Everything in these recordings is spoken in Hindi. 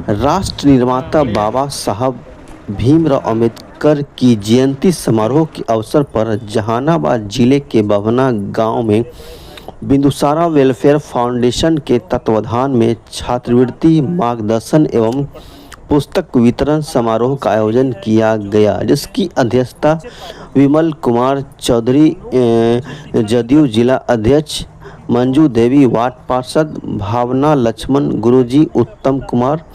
राष्ट्र निर्माता बाबा साहब भीमराव अम्बेडकर की जयंती समारोह के अवसर पर जहानाबाद जिले के बभना गांव में बिंदुसारा वेलफेयर फाउंडेशन के तत्वावधान में छात्रवृत्ति मार्गदर्शन एवं पुस्तक वितरण समारोह का आयोजन किया गया, जिसकी अध्यक्षता विमल कुमार चौधरी, जदयू जिला अध्यक्ष मंजू देवी, वार्ड पार्षद भावना लक्ष्मण गुरुजी, उत्तम कुमार,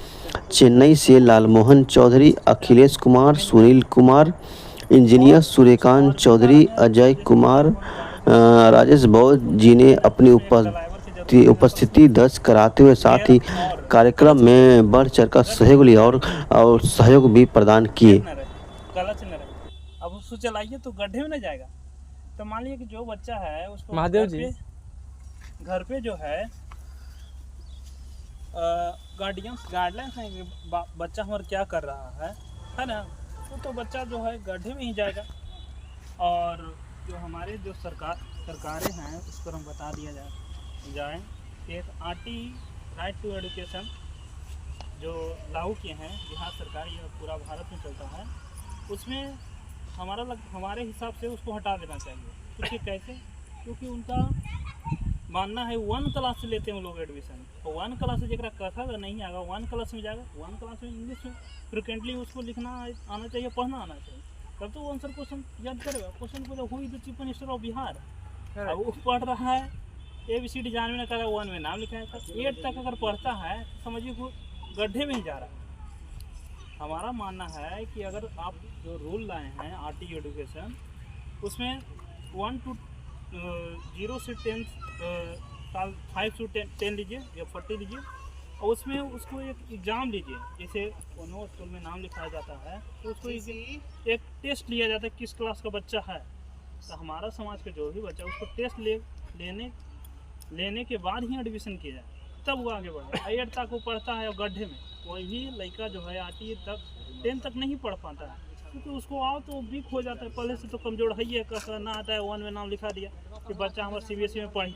चेन्नई से लालमोहन चौधरी, अखिलेश कुमार, सुनील कुमार, इंजीनियर सूर्यकांत चौधरी, अजय कुमार, राजेश बौद्ध जी ने अपनी उपस्थिति दर्ज कराते हुए साथ ही कार्यक्रम में बढ़ चढ़कर सहयोग लिया और सहयोग भी प्रदान किए। अब उसको चलाइए तो गड्ढे में न जाएगा। तो मान लीजिए कि जो बच्चा है उसको महादेव जी घर पे जो है गाइडलाइंस है कि बच्चा हमारा क्या कर रहा है ना, तो बच्चा जो है गड्ढे में ही जाएगा। और जो हमारे जो सरकारें हैं उस पर हम बता दिया जाए एक आरटी राइट टू एजुकेशन जो लागू किए हैं बिहार सरकार, यह पूरा भारत में चलता है, उसमें हमारे हिसाब से उसको हटा देना चाहिए। क्योंकि कैसे? क्योंकि उनका मानना है 1 क्लास से लेते हैं वो लोग एडमिशन, तो 1 क्लास से जरा कथा नहीं आएगा 1 क्लास में जाएगा। 1 क्लास में इंग्लिश में फ्रिक्वेंटली उसको लिखना आना चाहिए, पढ़ना आना चाहिए, तब तो वो आंसर क्वेश्चन याद करेगा। क्वेश्चन को हुई the chief minister of Bihar, अब वो पढ़ रहा है ABCD जानने में कर 1 में नाम लिखा है, 8 तक अगर पढ़ता है समझिए वो गड्ढे में ही जा रहा है। हमारा मानना है कि अगर आप जो रूल लाए हैं आरटी एजुकेशन, उसमें 1 to 0 से 10 साल 5 to 10 लीजिए या 40 लीजिए, और उसमें उसको एक एग्ज़ाम लीजिए। जैसे कोनो स्कूल में नाम लिखाया जाता है तो उसको एक टेस्ट लिया जाता है किस क्लास का बच्चा है। तो हमारा समाज का जो भी बच्चा उसको टेस्ट लेने के बाद ही एडमिशन किया जाए, तब वो आगे बढ़े। 8 तक वो पढ़ता है और गड्ढे में, वही लड़का जो है 10 तक नहीं पढ़ पाता है, क्योंकि उसको आओ तो वीक हो जाता है, पहले से तो कमज़ोर है ही है, कसर ना आता है 1 में नाम लिखा दिया कि बच्चा हमारा CBSE में पढ़ी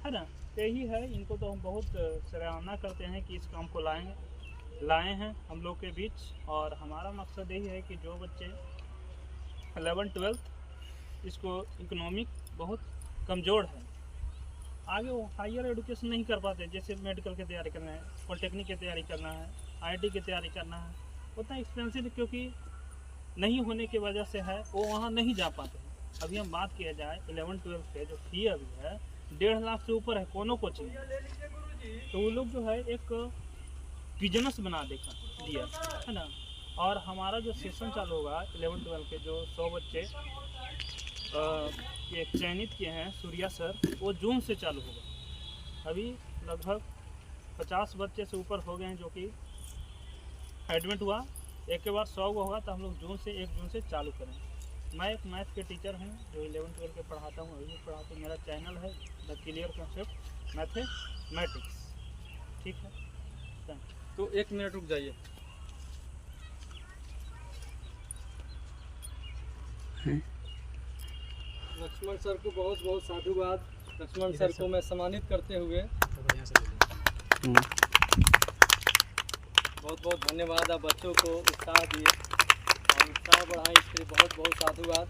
है ना। यही है, इनको तो हम बहुत सराहना करते हैं कि इस काम को लाए हैं हम लोग के बीच। और हमारा मकसद यही है कि जो बच्चे 11-12 इसको इकोनॉमिक बहुत कमज़ोर है, आगे वो हायर एजुकेशन नहीं कर पाते, जैसे मेडिकल की तैयारी करना है, पॉलिटेक्निक की तैयारी करना है, IIT की तैयारी करना है, उतना एक्सपेंसिव क्योंकि नहीं होने की वजह से है, वो वहाँ नहीं जा पाते। अभी हम बात किया जाए 11-12 के जो फी अभी है 1.5 लाख से ऊपर है कोनो कोचिंग, तो वो लोग जो है एक बिजनेस बना दिया है ना। और हमारा जो सेशन चालू होगा 11-12 के जो 100 बच्चे ये चयनित किए हैं सूर्या सर, वो जून से चालू होगा। अभी लगभग 50 बच्चे से ऊपर हो गए हैं जो कि एडमिट हुआ, एक के बाद 100 होगा, तो हम लोग 1 जून से चालू करेंगे। मैं एक मैथ के टीचर हूँ जो 11-12 के पढ़ाता हूँ, अभी भी पढ़ाता हूँ। मेरा चैनल है द क्लियर कॉन्सेप्ट मैथमेटिक्स, ठीक है। तो 1 मिनट रुक जाइए। लक्ष्मण सर को बहुत बहुत साधुवाद। लक्ष्मण सर को मैं सम्मानित करते हुए बहुत बहुत धन्यवाद। आप बच्चों को उत्साह दिए और उत्साह बढ़ाएं, इसके लिए बहुत बहुत साधुवाद।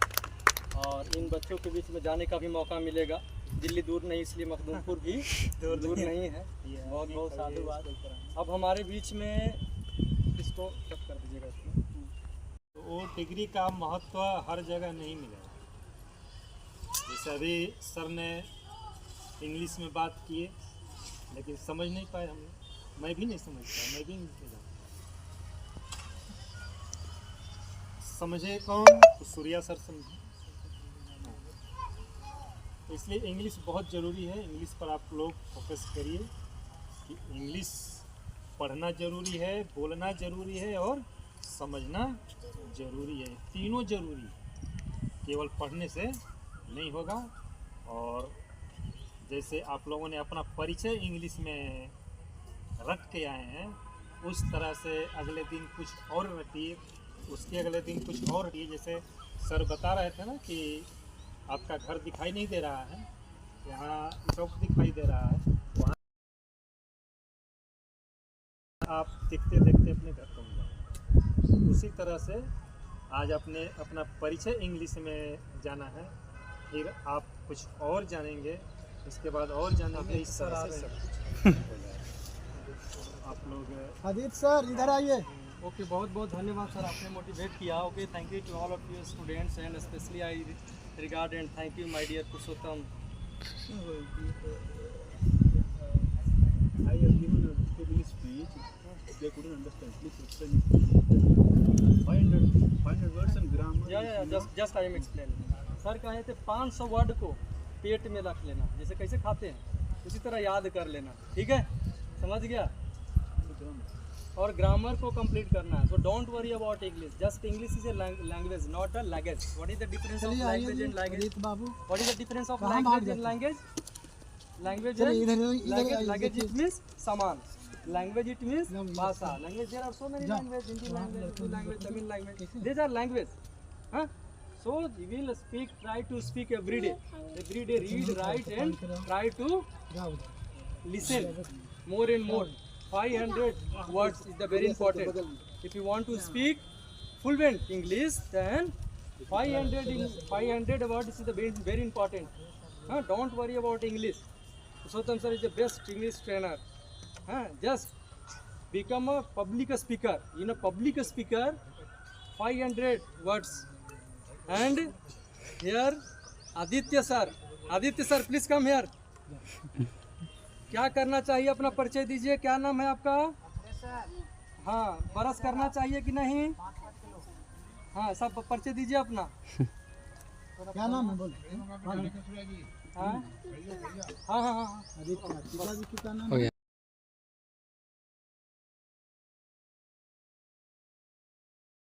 और इन बच्चों के बीच में जाने का भी मौका मिलेगा। दिल्ली दूर नहीं, इसलिए मखदूमपुर भी दूर नहीं है। बहुत बहुत साधुवाद। अब हमारे बीच में इसको कट कर दीजिएगा इसमें। तो वो डिग्री का महत्व हर जगह नहीं मिलेगा। जैसे अभी सर ने इंग्लिश में बात किए, लेकिन समझ नहीं पाए हम लोग, मैं भी नहीं समझ पाया, मैं भी इंग्लिश में समझे कौन? तो सूर्या सर समझे। इसलिए इंग्लिश बहुत ज़रूरी है। इंग्लिश पर आप लोग फोकस करिए कि इंग्लिश पढ़ना ज़रूरी है, बोलना ज़रूरी है और समझना ज़रूरी है। तीनों ज़रूरी है, केवल पढ़ने से नहीं होगा। और जैसे आप लोगों ने अपना परिचय इंग्लिश में रख के आए हैं, उस तरह से अगले दिन कुछ और रटिए, उसके अगले दिन कुछ और रटिए। जैसे सर बता रहे थे ना कि आपका घर दिखाई नहीं दे रहा है, यहाँ चौक दिखाई दे रहा है, आप देखते देखते अपने घर पहुंच जाओगे। उसी तरह से आज अपना परिचय इंग्लिश में जाना है, फिर आप कुछ और जानेंगे, इसके बाद और जानेंगे, इस तरह से सब कुछ आप लोग। आदित्य सर इधर आइए। ओके, बहुत बहुत धन्यवाद सर, आपने मोटिवेट किया। Okay, thank you to all of you students and specially I regard and thank you my dear Purushottam. I have given a little speech. They couldn't understand. Please explain. 500 words and grammar. या just I am explain. Sir कहे थे 500 वर्ड को पेट में रख लेना, जैसे कैसे खाते हैं उसी तरह याद कर लेना, ठीक है, समझ गया। और ग्रामर को कंप्लीट करना है। So don't worry about English, just English is a language not a language. What is the difference of language and language? Aditya बाबू what is the difference of कहाँ लैंग्वेज भाग एंड लैंग्वेज? लैंग्वेज चलिए इधर आइए, लैंग्वेज इट देखिए। मींस सामान, लैंग्वेज इट मींस भाषा। Language there are so many language, Hindi language, Urdu language, Tamil language, these are language, huh? So we will speak, try to speak every day read, write and try to listen more and more. 500 words is the very important. If you want to speak fluent English, then 500 words is the very important. Don't worry about English. Purushottam sir is the best English trainer. Just become a public speaker. In a public speaker, 500 words. And here Aditya sir please come here. क्या करना चाहिए, अपना परिचय दीजिए। क्या नाम है आपका? हाँ, ब्रश करना चाहिए कि नहीं? हाँ, सब परिचय दीजिए अपना। क्या नाम है बोलो। हाँ हाँ हाँ हाँ। आदित्य पिताजी का नाम